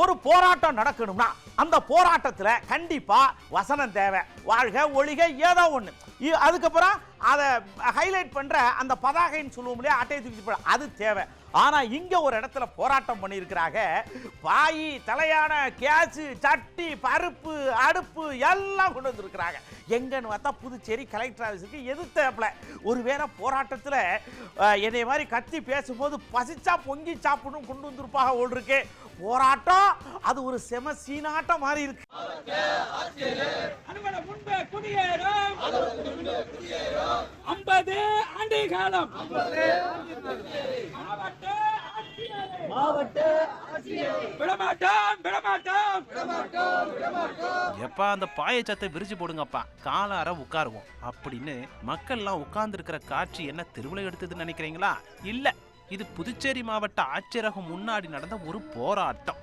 ஒரு போராட்டம் நடக்கணும்னா அந்த போராட்டத்துல கண்டிப்பா வசனம் தேவை. வாழ்க ஒழிக ஏதோ ஒண்ணு. அதுக்கப்புறம் அதை ஹைலைட் பண்ற அந்த பதாகைன்னு சொல்லுவோம் இல்லையா, அட்டையை தூக்கி அது தேவை. ஆனா இங்க ஒரு இடத்துல போராட்டம் பண்ணியிருக்கிறாங்க. பாய், தலையான, கேஸ், சட்டி, பருப்பு, அடுப்பு எல்லாம் கொண்டு வந்திருக்கிறாங்க. எங்கன்னு பார்த்தா புதுச்சேரி கலெக்டர் ஆஃபீஸுக்கு எதிர்த்தாப்புல. ஒருவேளை போராட்டத்துல என்னை மாதிரி கத்தி பேசும்போது பசிச்சா பொங்கி சாப்பிடணும் கொண்டு வந்திருப்பாங்க ஓடு இருக்கு. போராட்டம் அது ஒரு செம சீனாட்டம் மாதிரி இருக்கு. 50 ஆண்டு காலம் எப்பா அந்த பாயச்சத்தை விரிச்சு போடுங்கப்பா, காலார உட்காருவோம் அப்படின்னு மக்கள்லாம் உட்கார்ந்து இருக்கிற காட்சி என்ன தெருவில் எடுத்ததுன்னு நினைக்கிறீங்களா? இல்ல, இது புதுச்சேரி மாவட்ட ஆட்சியரகம் முன்னாடி நடந்த ஒரு போராட்டம்.